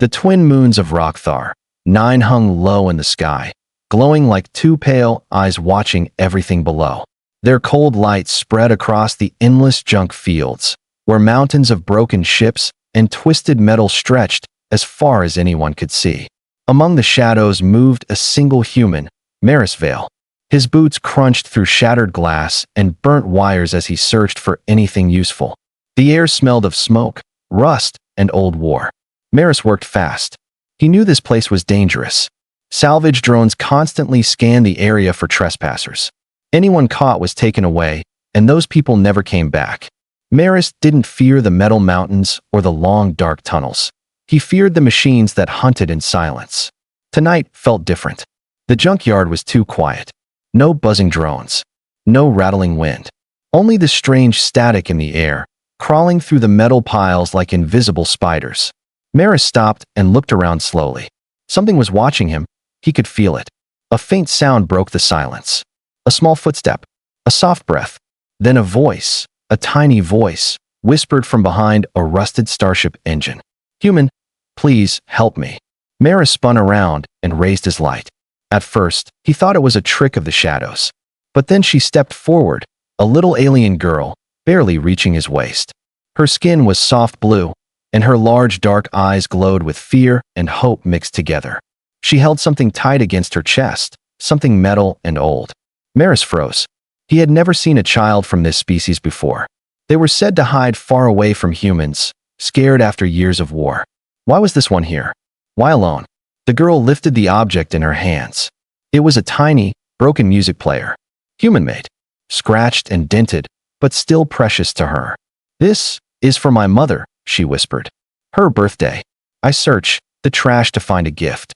The twin moons of Rockthar, 9 hung low in the sky, glowing like two pale eyes watching everything below. Their cold light spread across the endless junk fields, where mountains of broken ships and twisted metal stretched as far as anyone could see. Among the shadows moved a single human, Marisvale. His boots crunched through shattered glass and burnt wires as he searched for anything useful. The air smelled of smoke, rust, and old war. Maris worked fast. He knew this place was dangerous. Salvage drones constantly scanned the area for trespassers. Anyone caught was taken away, and those people never came back. Maris didn't fear the metal mountains or the long, dark tunnels. He feared the machines that hunted in silence. Tonight felt different. The junkyard was too quiet. No buzzing drones. No rattling wind. Only the strange static in the air, crawling through the metal piles like invisible spiders. Maris stopped and looked around slowly. Something was watching him. He could feel it. A faint sound broke the silence. A small footstep. A soft breath. Then a voice, a tiny voice, whispered from behind a rusted starship engine. "Human, please help me." Maris spun around and raised his light. At first, he thought it was a trick of the shadows. But then she stepped forward, a little alien girl, barely reaching his waist. Her skin was soft blue, and her large dark eyes glowed with fear and hope mixed together. She held something tight against her chest, something metal and old. Maris froze. He had never seen a child from this species before. They were said to hide far away from humans, scared after years of war. Why was this one here? Why alone? The girl lifted the object in her hands. It was a tiny, broken music player. Human-made. Scratched and dented, but still precious to her. "This is for my mother," she whispered. "Her birthday. I search the trash to find a gift."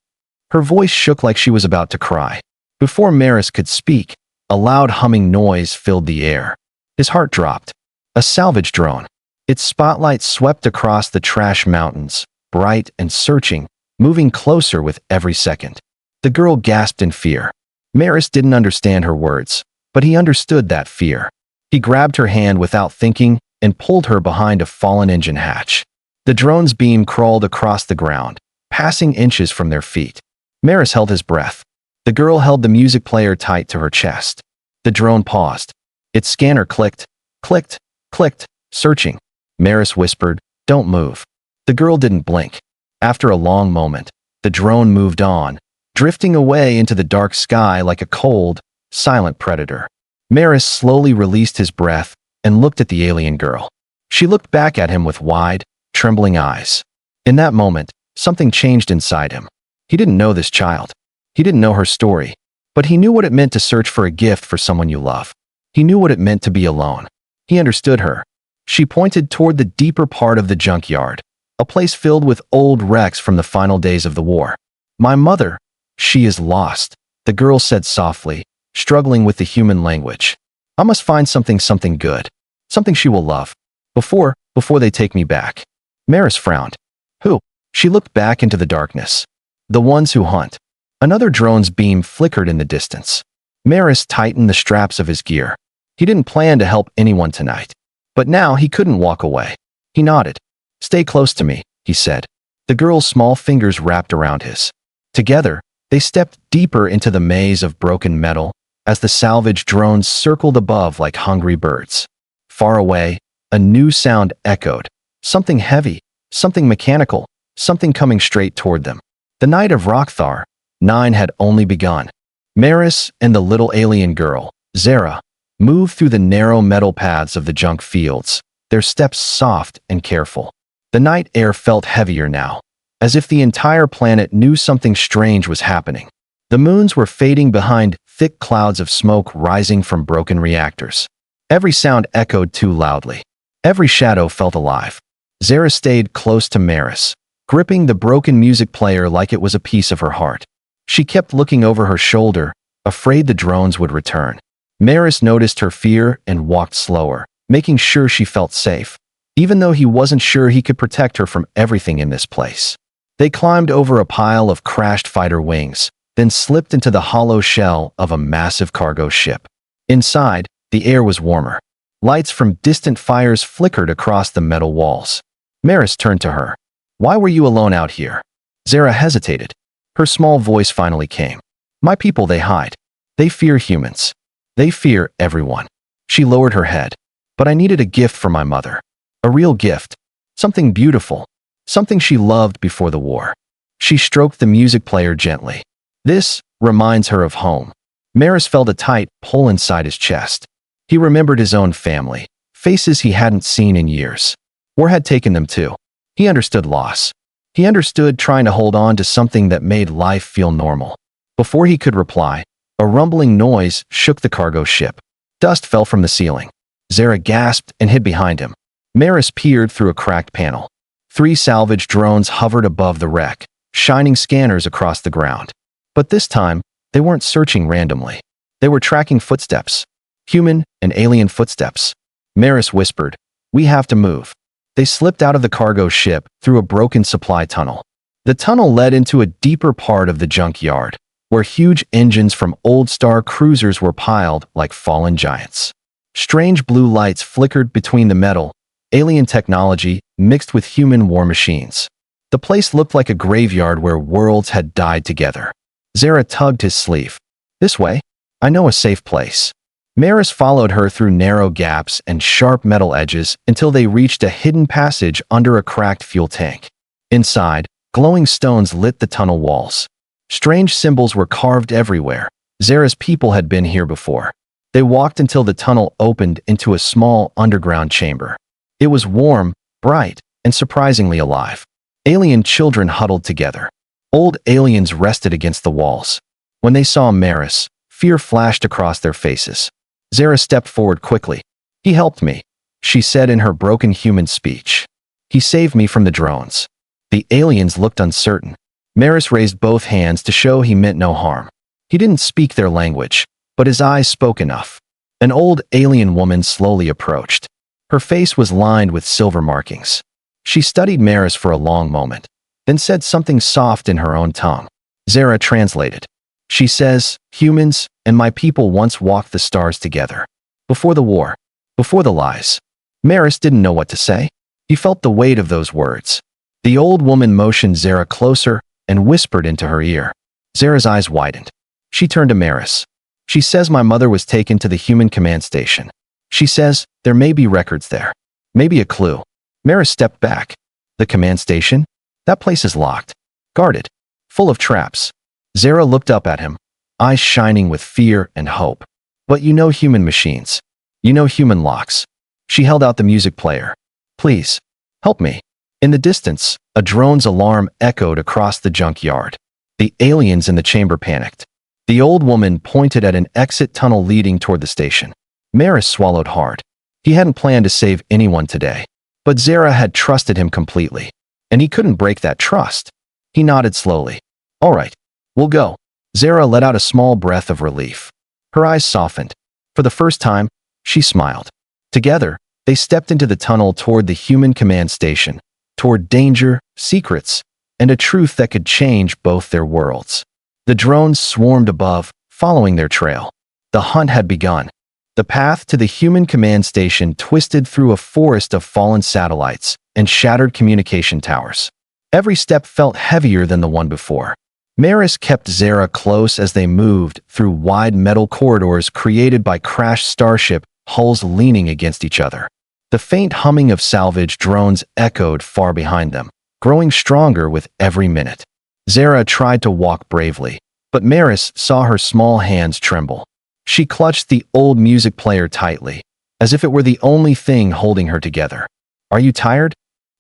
Her voice shook like she was about to cry. Before Maris could speak, a loud humming noise filled the air. His heart dropped. A salvage drone. Its spotlight swept across the trash mountains, bright and searching, moving closer with every second. The girl gasped in fear. Maris didn't understand her words, but he understood that fear. He grabbed her hand without thinking and pulled her behind a fallen engine hatch. The drone's beam crawled across the ground, passing inches from their feet. Maris held his breath. The girl held the music player tight to her chest. The drone paused. Its scanner clicked, clicked, clicked, searching. Maris whispered, "Don't move." The girl didn't blink. After a long moment, the drone moved on, drifting away into the dark sky like a cold, silent predator. Maris slowly released his breath and looked at the alien girl. She looked back at him with wide, trembling eyes. In that moment, something changed inside him. He didn't know this child. He didn't know her story, but he knew what it meant to search for a gift for someone you love. He knew what it meant to be alone. He understood her. She pointed toward the deeper part of the junkyard, a place filled with old wrecks from the final days of the war. "My mother, she is lost," the girl said softly, struggling with the human language. "I must find something good, something she will love, before they take me back." Maris frowned. "Who?" She looked back into the darkness. "The ones who hunt." Another drone's beam flickered in the distance. Maris tightened the straps of his gear. He didn't plan to help anyone tonight. But now he couldn't walk away. He nodded. "Stay close to me," he said. The girl's small fingers wrapped around his. Together, they stepped deeper into the maze of broken metal as the salvage drones circled above like hungry birds. Far away, a new sound echoed. Something heavy, something mechanical, something coming straight toward them. The night of Rockthar 9 had only begun. Maris and the little alien girl, Zara, moved through the narrow metal paths of the junk fields, their steps soft and careful. The night air felt heavier now, as if the entire planet knew something strange was happening. The moons were fading behind thick clouds of smoke rising from broken reactors. Every sound echoed too loudly. Every shadow felt alive. Zara stayed close to Maris, gripping the broken music player like it was a piece of her heart. She kept looking over her shoulder, afraid the drones would return. Maris noticed her fear and walked slower, making sure she felt safe, even though he wasn't sure he could protect her from everything in this place. They climbed over a pile of crashed fighter wings, then slipped into the hollow shell of a massive cargo ship. Inside, the air was warmer. Lights from distant fires flickered across the metal walls. Maris turned to her. "Why were you alone out here?" Zara hesitated. Her small voice finally came. My people, they hide. They fear humans. They fear everyone. She lowered her head. But I needed a gift for my mother. A real gift. Something beautiful. Something she loved before the war. She stroked the music player gently. This reminds her of home. Maris felt a tight pull inside his chest. He remembered his own family, faces he hadn't seen in years. War had taken them too. He understood loss. He understood trying to hold on to something that made life feel normal. Before he could reply, a rumbling noise shook the cargo ship. Dust fell from the ceiling. Zara gasped and hid behind him. Maris peered through a cracked panel. 3 salvage drones hovered above the wreck, shining scanners across the ground. But this time, they weren't searching randomly. They were tracking footsteps. Human and alien footsteps. Maris whispered, "We have to move." They slipped out of the cargo ship through a broken supply tunnel. The tunnel led into a deeper part of the junkyard, where huge engines from old Star cruisers were piled like fallen giants. Strange blue lights flickered between the metal, alien technology mixed with human war machines. The place looked like a graveyard where worlds had died together. Zara tugged his sleeve. "This way. I know a safe place." Maris followed her through narrow gaps and sharp metal edges until they reached a hidden passage under a cracked fuel tank. Inside, glowing stones lit the tunnel walls. Strange symbols were carved everywhere. Zara's people had been here before. They walked until the tunnel opened into a small underground chamber. It was warm, bright, and surprisingly alive. Alien children huddled together. Old aliens rested against the walls. When they saw Maris, fear flashed across their faces. Zara stepped forward quickly. "He helped me," she said in her broken human speech. "He saved me from the drones." The aliens looked uncertain. Maris raised both hands to show he meant no harm. He didn't speak their language, but his eyes spoke enough. An old alien woman slowly approached. Her face was lined with silver markings. She studied Maris for a long moment, then said something soft in her own tongue. Zara translated. She says, "Humans and my people once walked the stars together. Before the war. Before the lies." Maris didn't know what to say. He felt the weight of those words. The old woman motioned Zara closer and whispered into her ear. Zara's eyes widened. She turned to Maris. "She says my mother was taken to the human command station. She says there may be records there. Maybe a clue." Maris stepped back. "The command station? That place is locked. Guarded. Full of traps." Zara looked up at him, eyes shining with fear and hope. "But you know human machines. You know human locks." She held out the music player. "Please, help me." In the distance, a drone's alarm echoed across the junkyard. The aliens in the chamber panicked. The old woman pointed at an exit tunnel leading toward the station. Maris swallowed hard. He hadn't planned to save anyone today, but Zara had trusted him completely, and he couldn't break that trust. He nodded slowly. "All right, we'll go." Zara let out a small breath of relief. Her eyes softened. For the first time, she smiled. Together, they stepped into the tunnel toward the human command station, toward danger, secrets, and a truth that could change both their worlds. The drones swarmed above, following their trail. The hunt had begun. The path to the human command station twisted through a forest of fallen satellites and shattered communication towers. Every step felt heavier than the one before. Maris kept Zara close as they moved through wide metal corridors created by crashed starship hulls leaning against each other. The faint humming of salvage drones echoed far behind them, growing stronger with every minute. Zara tried to walk bravely, but Maris saw her small hands tremble. She clutched the old music player tightly, as if it were the only thing holding her together. "Are you tired?"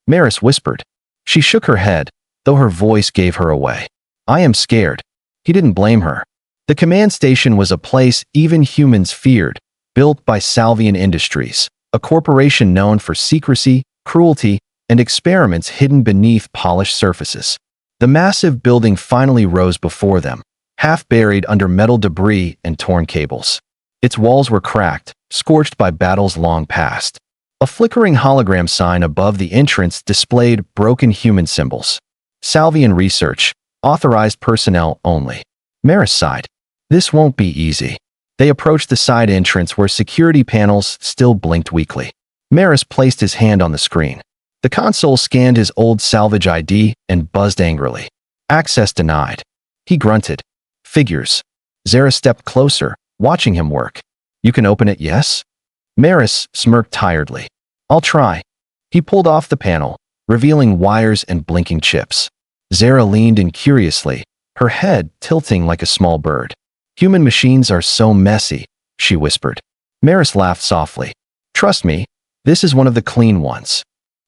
Maris whispered. She shook her head, though her voice gave her away. "I am scared." He didn't blame her. The command station was a place even humans feared, built by Salvian Industries, a corporation known for secrecy, cruelty, and experiments hidden beneath polished surfaces. The massive building finally rose before them, half buried under metal debris and torn cables. Its walls were cracked, scorched by battles long past. A flickering hologram sign above the entrance displayed broken human symbols. Salvian Research, authorized personnel only. Maris sighed. This won't be easy. They approached the side entrance where security panels still blinked weakly. Maris placed his hand on the screen. The console scanned his old salvage ID and buzzed angrily. Access denied. He grunted. Figures. Zara stepped closer, watching him work. You can open it, yes? Maris smirked tiredly. I'll try. He pulled off the panel, revealing wires and blinking chips. Zara leaned in curiously, her head tilting like a small bird. Human machines are so messy, she whispered. Maris laughed softly. Trust me, this is one of the clean ones.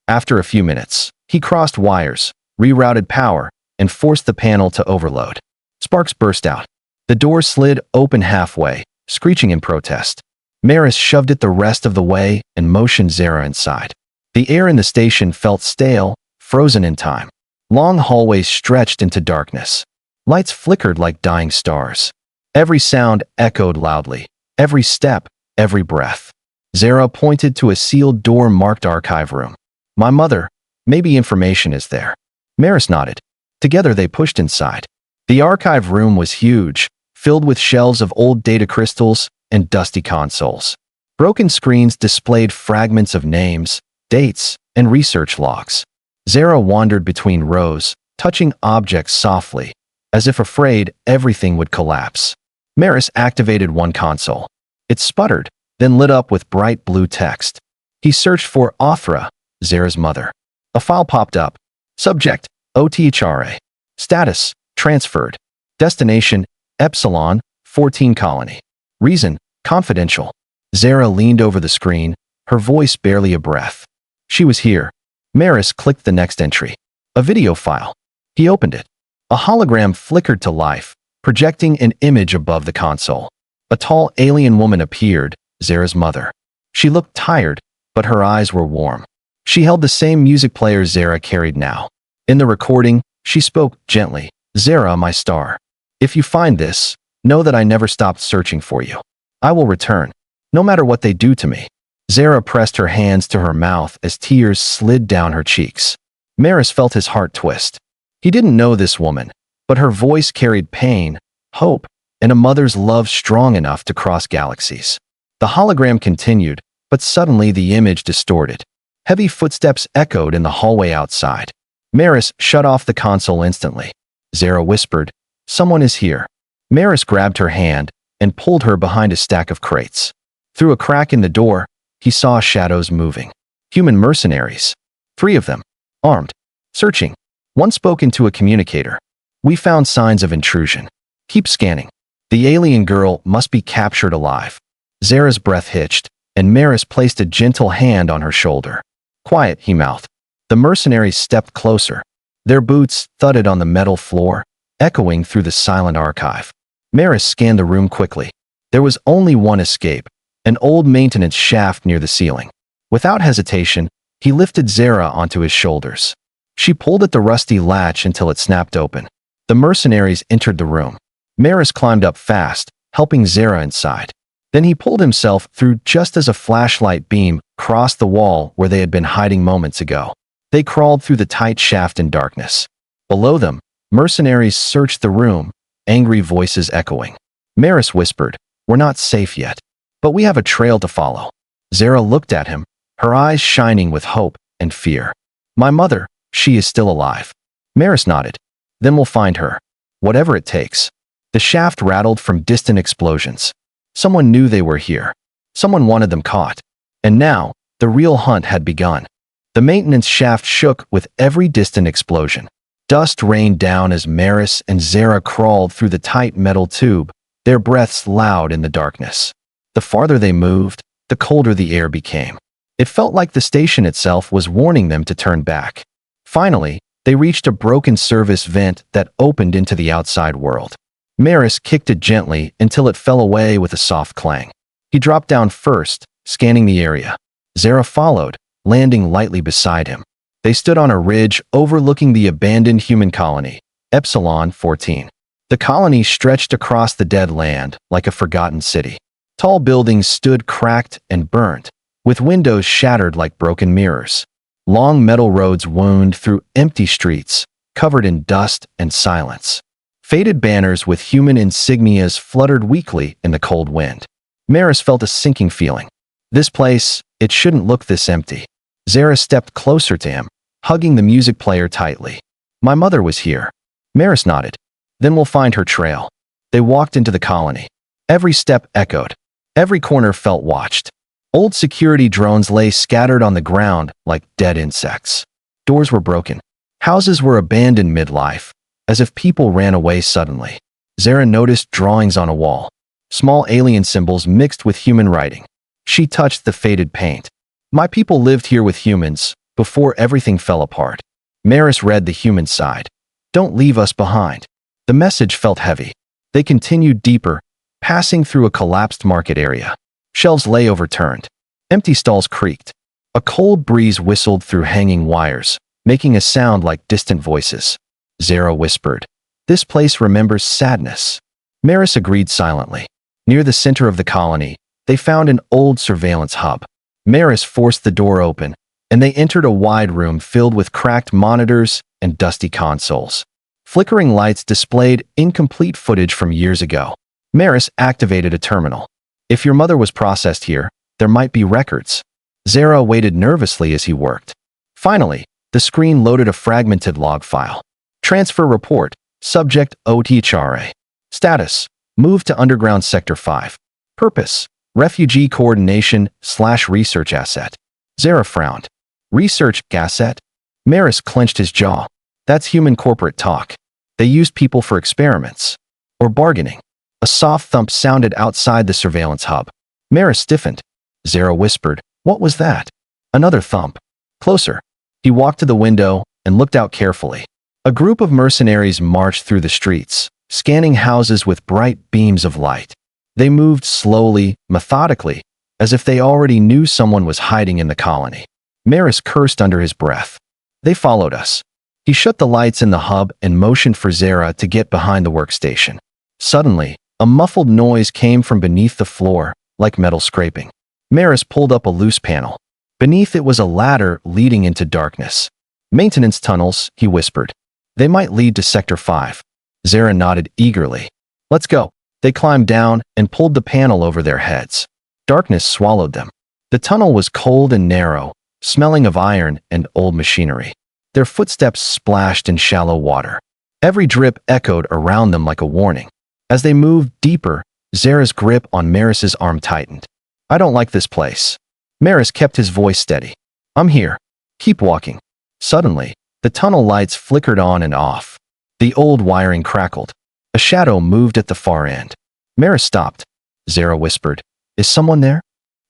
After a few minutes, he crossed wires, rerouted power, and forced the panel to overload. Sparks burst out. The door slid open halfway, screeching in protest. Maris shoved it the rest of the way and motioned Zara inside. The air in the station felt stale, frozen in time. Long hallways stretched into darkness. Lights flickered like dying stars. Every sound echoed loudly. Every step, every breath. Zara pointed to a sealed door marked archive room. My mother, maybe information is there. Maris nodded. Together they pushed inside. The archive room was huge, filled with shelves of old data crystals and dusty consoles. Broken screens displayed fragments of names, dates, and research logs. Zara wandered between rows, touching objects softly, as if afraid everything would collapse. Maris activated one console. It sputtered, then lit up with bright blue text. He searched for Othra, Zara's mother. A file popped up. Subject, OTHRA. Status, transferred. Destination, Epsilon, 14 colony. Reason, confidential. Zara leaned over the screen, her voice barely a breath. She was here. Maris clicked the next entry. A video file. He opened it. A hologram flickered to life, projecting an image above the console. A tall alien woman appeared, Zara's mother. She looked tired, but her eyes were warm. She held the same music player Zara carried now. In the recording, she spoke gently. Zara, my star. If you find this, know that I never stopped searching for you. I will return, no matter what they do to me. Zara pressed her hands to her mouth as tears slid down her cheeks. Maris felt his heart twist. He didn't know this woman, but her voice carried pain, hope, and a mother's love strong enough to cross galaxies. The hologram continued, but suddenly the image distorted. Heavy footsteps echoed in the hallway outside. Maris shut off the console instantly. Zara whispered, "Someone is here." Maris grabbed her hand and pulled her behind a stack of crates. Through a crack in the door, he saw shadows moving. Human mercenaries. 3 of them. Armed. Searching. One spoke into a communicator. We found signs of intrusion. Keep scanning. The alien girl must be captured alive. Zara's breath hitched, and Maris placed a gentle hand on her shoulder. Quiet, he mouthed. The mercenaries stepped closer. Their boots thudded on the metal floor, echoing through the silent archive. Maris scanned the room quickly. There was only one escape, an old maintenance shaft near the ceiling. Without hesitation, he lifted Zara onto his shoulders. She pulled at the rusty latch until it snapped open. The mercenaries entered the room. Maris climbed up fast, helping Zara inside. Then he pulled himself through just as a flashlight beam crossed the wall where they had been hiding moments ago. They crawled through the tight shaft in darkness. Below them, mercenaries searched the room, angry voices echoing. Maris whispered, "We're not safe yet, but we have a trail to follow." Zara looked at him, her eyes shining with hope and fear. "My mother, she is still alive." Maris nodded. "Then we'll find her, whatever it takes." The shaft rattled from distant explosions. Someone knew they were here. Someone wanted them caught. And now, the real hunt had begun. The maintenance shaft shook with every distant explosion. Dust rained down as Maris and Zara crawled through the tight metal tube, their breaths loud in the darkness. The farther they moved, the colder the air became. It felt like the station itself was warning them to turn back. Finally, they reached a broken service vent that opened into the outside world. Maris kicked it gently until it fell away with a soft clang. He dropped down first, scanning the area. Zara followed, landing lightly beside him. They stood on a ridge overlooking the abandoned human colony, Epsilon 14. The colony stretched across the dead land like a forgotten city. Tall buildings stood cracked and burnt, with windows shattered like broken mirrors. Long metal roads wound through empty streets, covered in dust and silence. Faded banners with human insignias fluttered weakly in the cold wind. Maris felt a sinking feeling. This place, it shouldn't look this empty. Zara stepped closer to him, hugging the music player tightly. "My mother was here." Maris nodded. Then we'll find her trail. They walked into the colony. Every step echoed. Every corner felt watched. Old security drones lay scattered on the ground like dead insects. Doors were broken. Houses were abandoned midlife, as if people ran away suddenly. Zara noticed drawings on a wall. Small alien symbols mixed with human writing. She touched the faded paint. My people lived here with humans, before everything fell apart. Maris read the human side. Don't leave us behind. The message felt heavy. They continued deeper, passing through a collapsed market area. Shelves lay overturned. Empty stalls creaked. A cold breeze whistled through hanging wires, making a sound like distant voices. Zara whispered, "This place remembers sadness." Maris agreed silently. Near the center of the colony, they found an old surveillance hub. Maris forced the door open, and they entered a wide room filled with cracked monitors and dusty consoles. Flickering lights displayed incomplete footage from years ago. Maris activated a terminal. If your mother was processed here, there might be records. Zara waited nervously as he worked. Finally, the screen loaded a fragmented log file. Transfer report, subject OTHRA. Status, move to underground sector 5. Purpose, refugee coordination/research asset. Zara frowned. Research asset? Maris clenched his jaw. That's human corporate talk. They used people for experiments. Or bargaining. A soft thump sounded outside the surveillance hub. Maris stiffened. Zara whispered, "What was that?" Another thump. Closer. He walked to the window and looked out carefully. A group of mercenaries marched through the streets, scanning houses with bright beams of light. They moved slowly, methodically, as if they already knew someone was hiding in the colony. Maris cursed under his breath. They followed us. He shut the lights in the hub and motioned for Zara to get behind the workstation. Suddenly, a muffled noise came from beneath the floor, like metal scraping. Maris pulled up a loose panel. Beneath it was a ladder leading into darkness. "Maintenance tunnels," he whispered. "They might lead to Sector 5. Zara nodded eagerly. "Let's go." They climbed down and pulled the panel over their heads. Darkness swallowed them. The tunnel was cold and narrow, smelling of iron and old machinery. Their footsteps splashed in shallow water. Every drip echoed around them like a warning. As they moved deeper, Zara's grip on Maris's arm tightened. "I don't like this place." Maris kept his voice steady. "I'm here. Keep walking." Suddenly, the tunnel lights flickered on and off. The old wiring crackled. A shadow moved at the far end. Maris stopped. Zara whispered, "Is someone there?"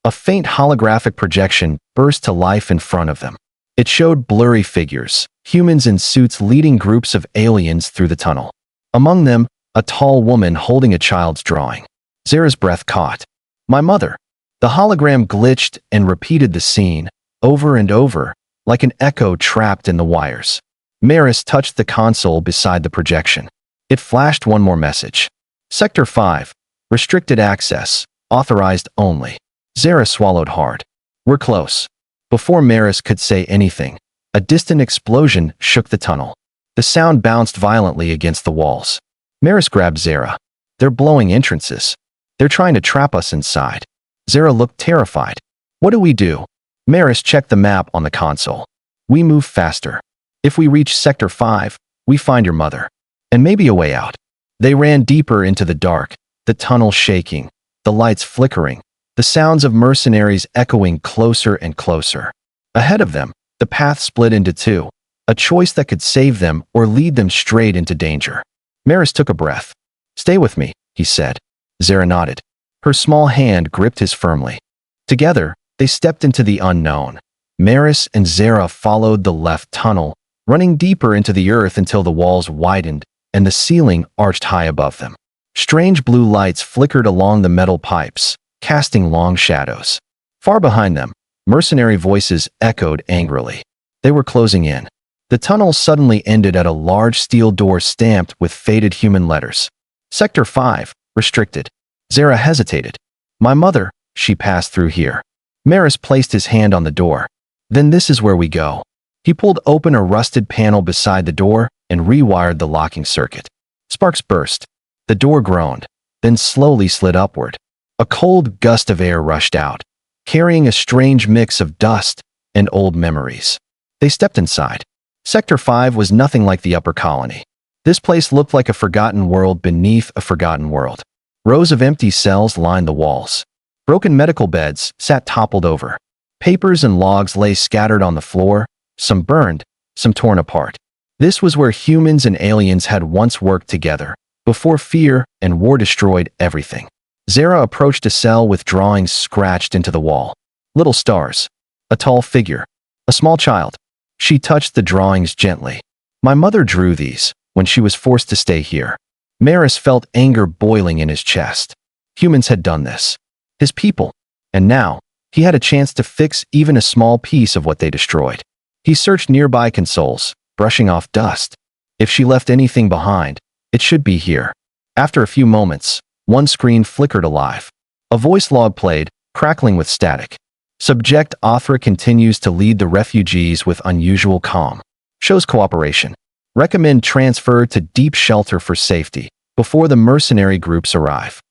A faint holographic projection burst to life in front of them. It showed blurry figures, humans in suits leading groups of aliens through the tunnel. Among them, a tall woman holding a child's drawing. Zara's breath caught. "My mother." The hologram glitched and repeated the scene, over and over, like an echo trapped in the wires. Maris touched the console beside the projection. It flashed one more message. Sector 5. Restricted access. Authorized only. Zara swallowed hard. "We're close." Before Maris could say anything, a distant explosion shook the tunnel. The sound bounced violently against the walls. Maris grabbed Zara. "They're blowing entrances. They're trying to trap us inside." Zara looked terrified. "What do we do?" Maris checked the map on the console. "We move faster. If we reach Sector 5, we find your mother. And maybe a way out." They ran deeper into the dark, the tunnel shaking, the lights flickering, the sounds of mercenaries echoing closer and closer. Ahead of them, the path split into two, a choice that could save them or lead them straight into danger. Maris took a breath. "Stay with me," he said. Zara nodded. Her small hand gripped his firmly. Together, they stepped into the unknown. Maris and Zara followed the left tunnel, running deeper into the earth until the walls widened and the ceiling arched high above them. Strange blue lights flickered along the metal pipes, casting long shadows. Far behind them, mercenary voices echoed angrily. They were closing in. The tunnel suddenly ended at a large steel door stamped with faded human letters. Sector 5, restricted. Zara hesitated. "My mother," she passed through here. Maris placed his hand on the door. "Then this is where we go." He pulled open a rusted panel beside the door and rewired the locking circuit. Sparks burst. The door groaned, then slowly slid upward. A cold gust of air rushed out, carrying a strange mix of dust and old memories. They stepped inside. Sector 5 was nothing like the upper colony. This place looked like a forgotten world beneath a forgotten world. Rows of empty cells lined the walls. Broken medical beds sat toppled over. Papers and logs lay scattered on the floor, some burned, some torn apart. This was where humans and aliens had once worked together, before fear and war destroyed everything. Zara approached a cell with drawings scratched into the wall. Little stars. A tall figure. A small child. She touched the drawings gently. My mother drew these when she was forced to stay here. Maris felt anger boiling in his chest. Humans had done this. His people. And now, he had a chance to fix even a small piece of what they destroyed. He searched nearby consoles, brushing off dust. If she left anything behind, it should be here. After a few moments, one screen flickered alive. A voice log played, crackling with static. Subject Othra continues to lead the refugees with unusual calm. Shows cooperation. Recommend transfer to deep shelter for safety before the mercenary groups arrive.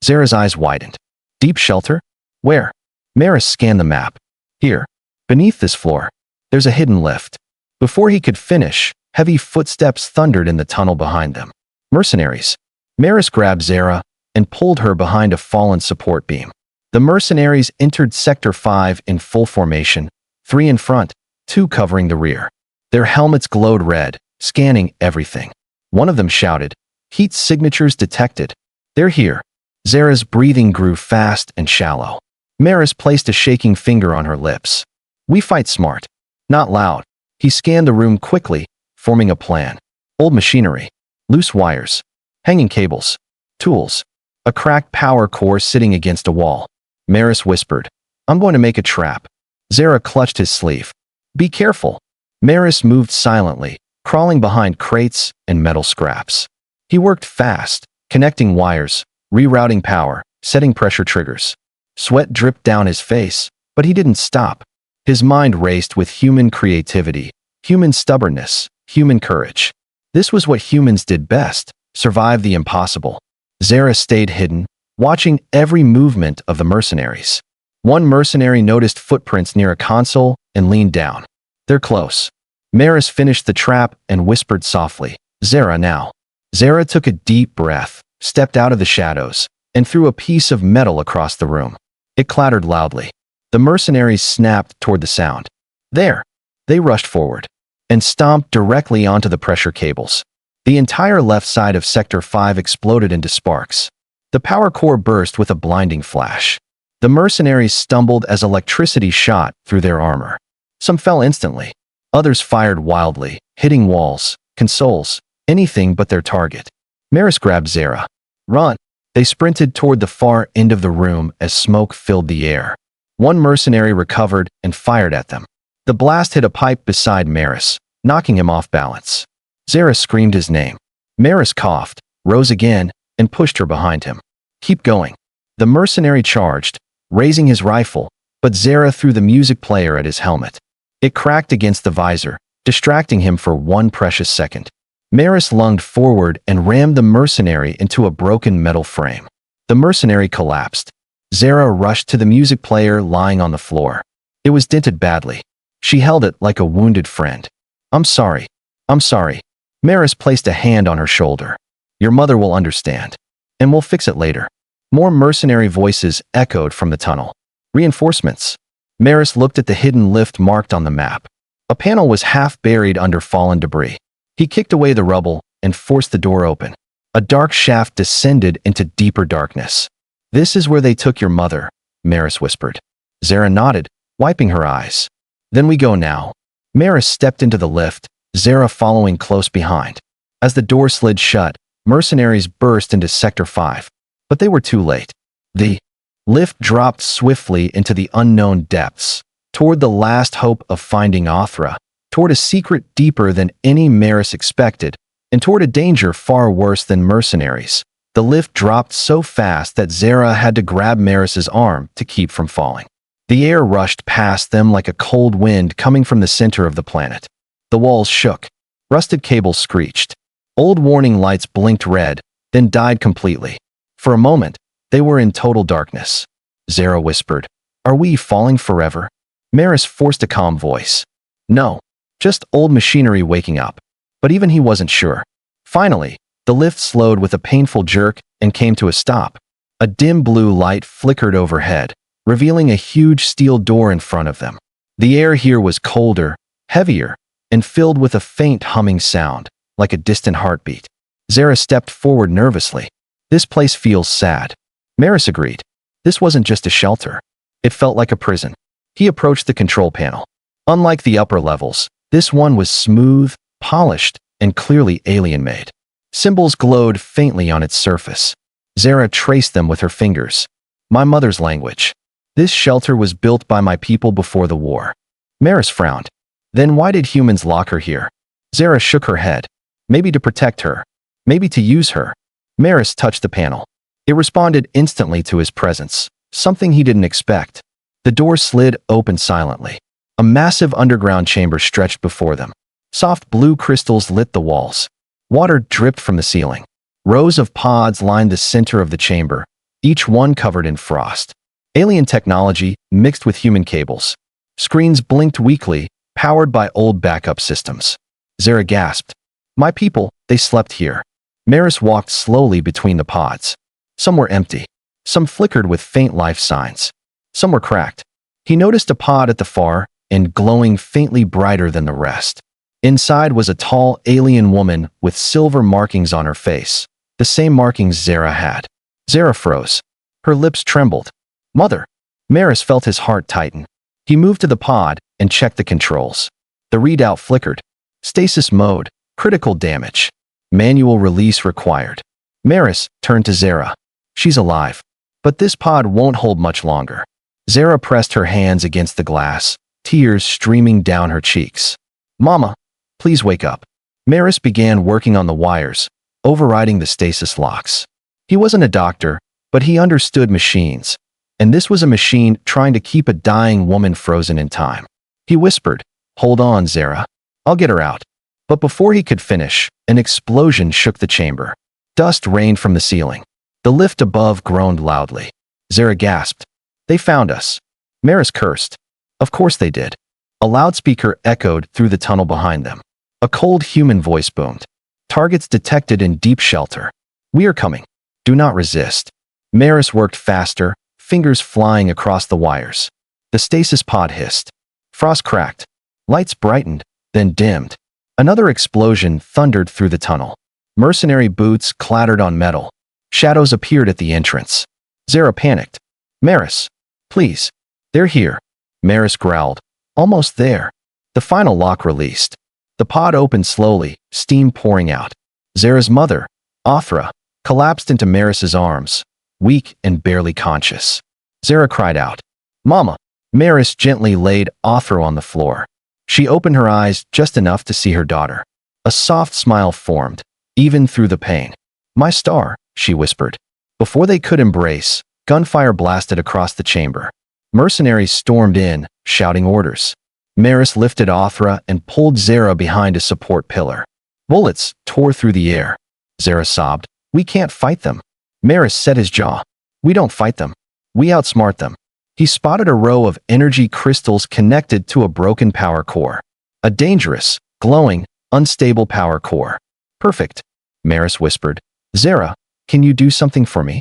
Zara's eyes widened. Deep shelter? Where? Maris scanned the map. Here. Beneath this floor. There's a hidden lift. Before he could finish, heavy footsteps thundered in the tunnel behind them. Mercenaries. Maris grabbed Zara and pulled her behind a fallen support beam. The mercenaries entered Sector 5 in full formation, 3 in front, 2 covering the rear. Their helmets glowed red, scanning everything. One of them shouted, "Heat signatures detected. They're here." Zara's breathing grew fast and shallow. Maris placed a shaking finger on her lips. "We fight smart, not loud." He scanned the room quickly, forming a plan. Old machinery, loose wires, hanging cables, tools, a cracked power core sitting against a wall. Maris whispered, "I'm going to make a trap." Zara clutched his sleeve. "Be careful." Maris moved silently, crawling behind crates and metal scraps. He worked fast, connecting wires, rerouting power, setting pressure triggers. Sweat dripped down his face, but he didn't stop. His mind raced with human creativity, human stubbornness, human courage. This was what humans did best, survive the impossible. Zara stayed hidden, watching every movement of the mercenaries. One mercenary noticed footprints near a console and leaned down. "They're close." Maris finished the trap and whispered softly, "Zara now." Zara took a deep breath, stepped out of the shadows, and threw a piece of metal across the room. It clattered loudly. The mercenaries snapped toward the sound. "There!" They rushed forward and stomped directly onto the pressure cables. The entire left side of Sector 5 exploded into sparks. The power core burst with a blinding flash. The mercenaries stumbled as electricity shot through their armor. Some fell instantly. Others fired wildly, hitting walls, consoles, anything but their target. Maris grabbed Zara. "Run!" They sprinted toward the far end of the room as smoke filled the air. One mercenary recovered and fired at them. The blast hit a pipe beside Maris, knocking him off balance. Zara screamed his name. Maris coughed, rose again, and pushed her behind him. "Keep going." The mercenary charged, raising his rifle, but Zara threw the music player at his helmet. It cracked against the visor, distracting him for one precious second. Maris lunged forward and rammed the mercenary into a broken metal frame. The mercenary collapsed. Zara rushed to the music player lying on the floor. It was dented badly. She held it like a wounded friend. "I'm sorry. I'm sorry." Maris placed a hand on her shoulder. "Your mother will understand. And we'll fix it later." More mercenary voices echoed from the tunnel. Reinforcements. Maris looked at the hidden lift marked on the map. A panel was half buried under fallen debris. He kicked away the rubble and forced the door open. A dark shaft descended into deeper darkness. "This is where they took your mother," Maris whispered. Zara nodded, wiping her eyes. "Then we go now." Maris stepped into the lift, Zara following close behind. As the door slid shut, mercenaries burst into Sector 5. But they were too late. The lift dropped swiftly into the unknown depths, toward the last hope of finding Othra, toward a secret deeper than any Maris expected, and toward a danger far worse than mercenaries. The lift dropped so fast that Zara had to grab Maris's arm to keep from falling. The air rushed past them like a cold wind coming from the center of the planet. The walls shook. Rusted cables screeched. Old warning lights blinked red, then died completely. For a moment, they were in total darkness. Zara whispered, "Are we falling forever?" Maris forced a calm voice. "No, just old machinery waking up." But even he wasn't sure. Finally, the lift slowed with a painful jerk and came to a stop. A dim blue light flickered overhead, revealing a huge steel door in front of them. The air here was colder, heavier, and filled with a faint humming sound, like a distant heartbeat. Zara stepped forward nervously. "This place feels sad." Maris agreed. This wasn't just a shelter. It felt like a prison. He approached the control panel. Unlike the upper levels, this one was smooth, polished, and clearly alien-made. Symbols glowed faintly on its surface. Zara traced them with her fingers. "My mother's language. This shelter was built by my people before the war." Maris frowned. "Then why did humans lock her here?" Zara shook her head. "Maybe to protect her. Maybe to use her." Maris touched the panel. It responded instantly to his presence, something he didn't expect. The door slid open silently. A massive underground chamber stretched before them. Soft blue crystals lit the walls. Water dripped from the ceiling. Rows of pods lined the center of the chamber, each one covered in frost. Alien technology mixed with human cables. Screens blinked weakly, powered by old backup systems. Zara gasped. "My people, they slept here." Maris walked slowly between the pods. Some were empty. Some flickered with faint life signs. Some were cracked. He noticed a pod at the far end glowing faintly brighter than the rest. Inside was a tall alien woman with silver markings on her face, the same markings Zara had. Zara froze. Her lips trembled. "Mother!" Maris felt his heart tighten. He moved to the pod and checked the controls. The readout flickered. Stasis mode, critical damage. Manual release required. Maris turned to Zara. "She's alive. But this pod won't hold much longer." Zara pressed her hands against the glass, tears streaming down her cheeks. "Mama, please wake up." Maris began working on the wires, overriding the stasis locks. He wasn't a doctor, but he understood machines, and this was a machine trying to keep a dying woman frozen in time. He whispered, "Hold on, Zara. I'll get her out." But before he could finish, an explosion shook the chamber. Dust rained from the ceiling. The lift above groaned loudly. Zara gasped. "They found us." Maris cursed. Of course they did. A loudspeaker echoed through the tunnel behind them. A cold human voice boomed. "Targets detected in deep shelter. We are coming. Do not resist." Maris worked faster, fingers flying across the wires. The stasis pod hissed. Frost cracked. Lights brightened, then dimmed. Another explosion thundered through the tunnel. Mercenary boots clattered on metal. Shadows appeared at the entrance. Zara panicked. "Maris, please." "They're here." Maris growled. "Almost there." The final lock released. The pod opened slowly, steam pouring out. Zara's mother, Othra, collapsed into Maris's arms, weak and barely conscious. Zara cried out, "Mama!" Maris gently laid Othra on the floor. She opened her eyes just enough to see her daughter. A soft smile formed, even through the pain. "My star," she whispered. Before they could embrace, gunfire blasted across the chamber. Mercenaries stormed in, shouting orders. Maris lifted Othra and pulled Zara behind a support pillar. Bullets tore through the air. Zara sobbed, "We can't fight them." Maris set his jaw. "We don't fight them. We outsmart them." He spotted a row of energy crystals connected to a broken power core. A dangerous, glowing, unstable power core. "Perfect," Maris whispered. "Zara, can you do something for me?"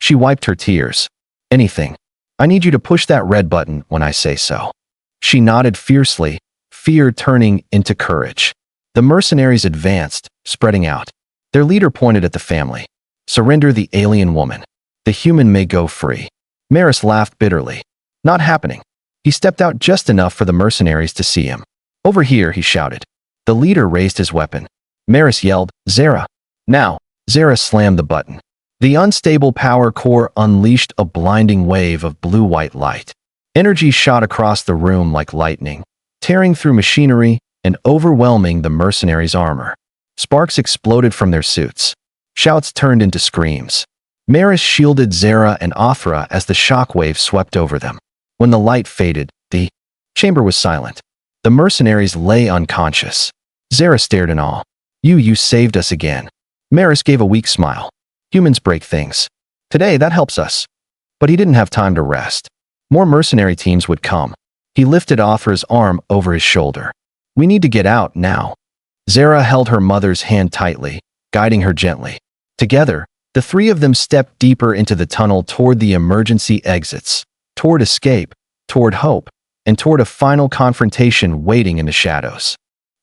She wiped her tears. "Anything. I need you to push that red button when I say so." She nodded fiercely, fear turning into courage. The mercenaries advanced, spreading out. Their leader pointed at the family. "Surrender the alien woman. The human may go free." Maris laughed bitterly. "Not happening." He stepped out just enough for the mercenaries to see him. "Over here," he shouted. The leader raised his weapon. Maris yelled, "Zara, now!" Zara slammed the button. The unstable power core unleashed a blinding wave of blue-white light. Energy shot across the room like lightning, tearing through machinery and overwhelming the mercenaries' armor. Sparks exploded from their suits. Shouts turned into screams. Maris shielded Zara and Othra as the shockwave swept over them. When the light faded, the chamber was silent. The mercenaries lay unconscious. Zara stared in awe. You saved us again." Maris gave a weak smile. "Humans break things. Today, that helps us." But he didn't have time to rest. More mercenary teams would come. He lifted Othra's arm over his shoulder. "We need to get out now." Zara held her mother's hand tightly, guiding her gently. Together, the three of them stepped deeper into the tunnel toward the emergency exits, toward escape, toward hope, and toward a final confrontation waiting in the shadows.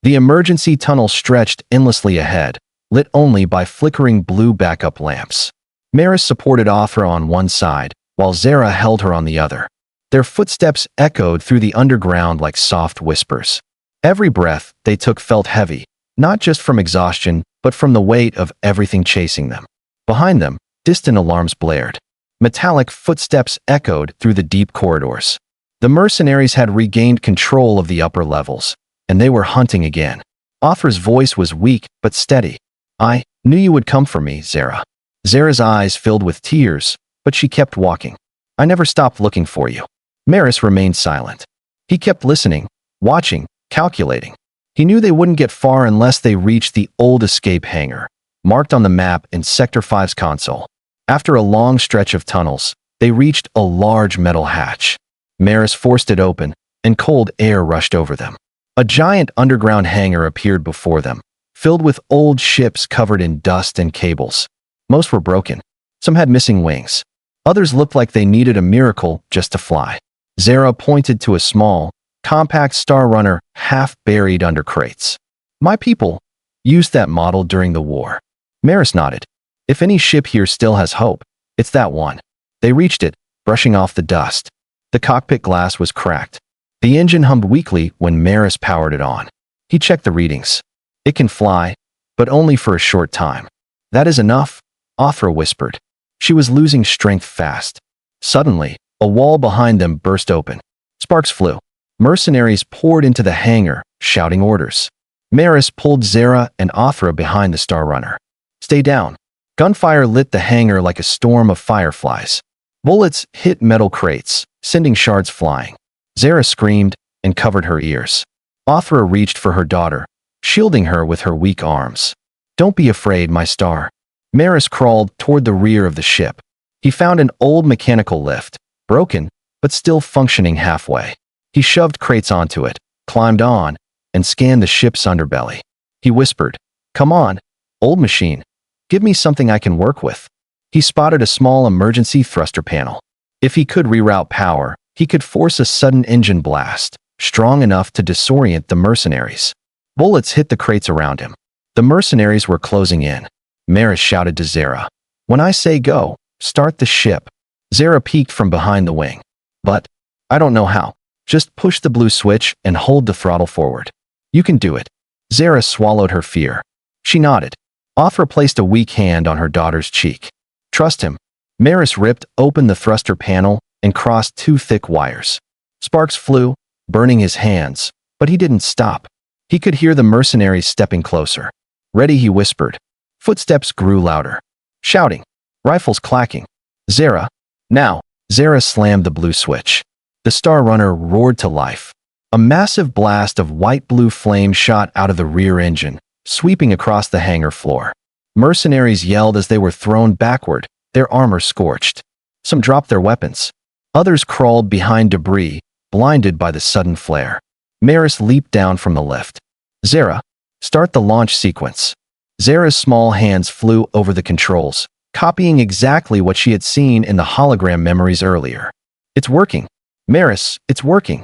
The emergency tunnel stretched endlessly ahead, lit only by flickering blue backup lamps. Maris supported Othra on one side, while Zara held her on the other. Their footsteps echoed through the underground like soft whispers. Every breath they took felt heavy, not just from exhaustion, but from the weight of everything chasing them. Behind them, distant alarms blared. Metallic footsteps echoed through the deep corridors. The mercenaries had regained control of the upper levels, and they were hunting again. Othra's voice was weak but steady. "I knew you would come for me, Zara." Zara's eyes filled with tears, but she kept walking. "I never stopped looking for you." Maris remained silent. He kept listening, watching, calculating. He knew they wouldn't get far unless they reached the old escape hangar, marked on the map in Sector 5's console. After a long stretch of tunnels, they reached a large metal hatch. Maris forced it open, and cold air rushed over them. A giant underground hangar appeared before them, filled with old ships covered in dust and cables. Most were broken. Some had missing wings. Others looked like they needed a miracle just to fly. Zara pointed to a small, compact Star Runner half buried under crates. "My people used that model during the war." Maris nodded. "If any ship here still has hope, it's that one." They reached it, brushing off the dust. The cockpit glass was cracked. The engine hummed weakly when Maris powered it on. He checked the readings. "It can fly, but only for a short time." "That is enough," Othra whispered. She was losing strength fast. Suddenly, a wall behind them burst open. Sparks flew. Mercenaries poured into the hangar, shouting orders. Maris pulled Zara and Othra behind the Star Runner. "Stay down." Gunfire lit the hangar like a storm of fireflies. Bullets hit metal crates, sending shards flying. Zara screamed and covered her ears. Othra reached for her daughter, shielding her with her weak arms. "Don't be afraid, my star." Maris crawled toward the rear of the ship. He found an old mechanical lift, broken, but still functioning halfway. He shoved crates onto it, climbed on, and scanned the ship's underbelly. He whispered, "Come on, old machine. Give me something I can work with." He spotted a small emergency thruster panel. If he could reroute power, he could force a sudden engine blast, strong enough to disorient the mercenaries. Bullets hit the crates around him. The mercenaries were closing in. Maris shouted to Zara, "When I say go, start the ship." Zara peeked from behind the wing. "But I don't know how. Just push the blue switch and hold the throttle forward." "You can do it." Zara swallowed her fear. She nodded. Othra placed a weak hand on her daughter's cheek. "Trust him." Maris ripped open the thruster panel and crossed two thick wires. Sparks flew, burning his hands, but he didn't stop. He could hear the mercenaries stepping closer. "Ready," he whispered. Footsteps grew louder. Shouting. Rifles clacking. "Zara, now." Zara slammed the blue switch. The Star Runner roared to life. A massive blast of white-blue flame shot out of the rear engine, sweeping across the hangar floor. Mercenaries yelled as they were thrown backward, their armor scorched. Some dropped their weapons. Others crawled behind debris, blinded by the sudden flare. Maris leaped down from the lift. "Zara, start the launch sequence." Zara's small hands flew over the controls, copying exactly what she had seen in the hologram memories earlier. "It's working. Maris, it's working."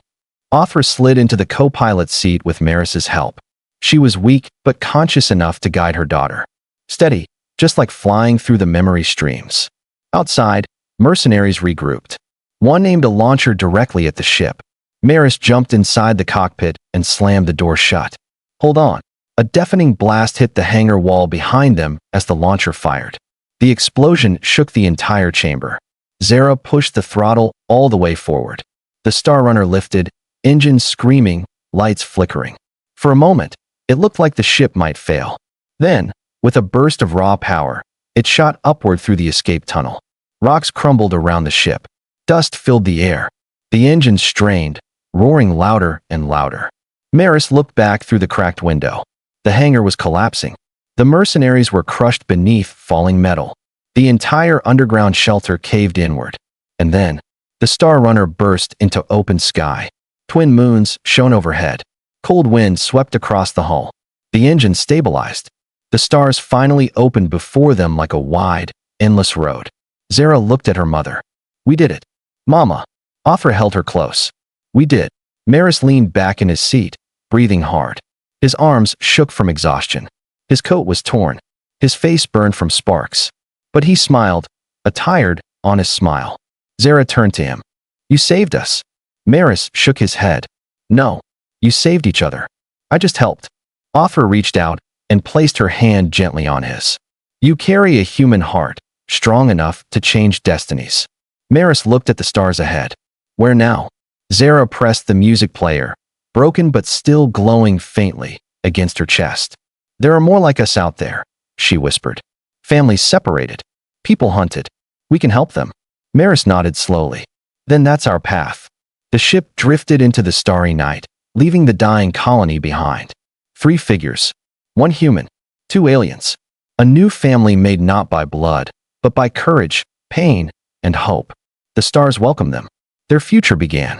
Othra slid into the co-pilot seat with Maris's help. She was weak but conscious enough to guide her daughter. Steady, just like flying through the memory streams. Outside, mercenaries regrouped. One aimed a launcher directly at the ship. Maris jumped inside the cockpit and slammed the door shut. "Hold on." A deafening blast hit the hangar wall behind them as the launcher fired. The explosion shook the entire chamber. Zara pushed the throttle all the way forward. The Star Runner lifted, engines screaming, lights flickering. For a moment, it looked like the ship might fail. Then, with a burst of raw power, it shot upward through the escape tunnel. Rocks crumbled around the ship. Dust filled the air. The engines strained, roaring louder and louder. Maris looked back through the cracked window. The hangar was collapsing. The mercenaries were crushed beneath falling metal. The entire underground shelter caved inward. And then, the Star Runner burst into open sky. Twin moons shone overhead. Cold wind swept across the hull. The engine stabilized. The stars finally opened before them like a wide, endless road. Zara looked at her mother. We did it. Mama. Arthur held her close. We did. Maris leaned back in his seat, breathing hard. His arms shook from exhaustion. His coat was torn. His face burned from sparks. But he smiled, a tired, honest smile. Zara turned to him. You saved us. Maris shook his head. No. You saved each other. I just helped. Arthur reached out and placed her hand gently on his. You carry a human heart, strong enough to change destinies. Maris looked at the stars ahead. Where now? Zara pressed the music player, broken but still glowing faintly, against her chest. There are more like us out there, she whispered. Families separated. People hunted. We can help them. Maris nodded slowly. Then that's our path. The ship drifted into the starry night, leaving the dying colony behind. 3 figures. 1 human. 2 aliens. A new family made not by blood, but by courage, pain, and hope. The stars welcomed them. Their future began.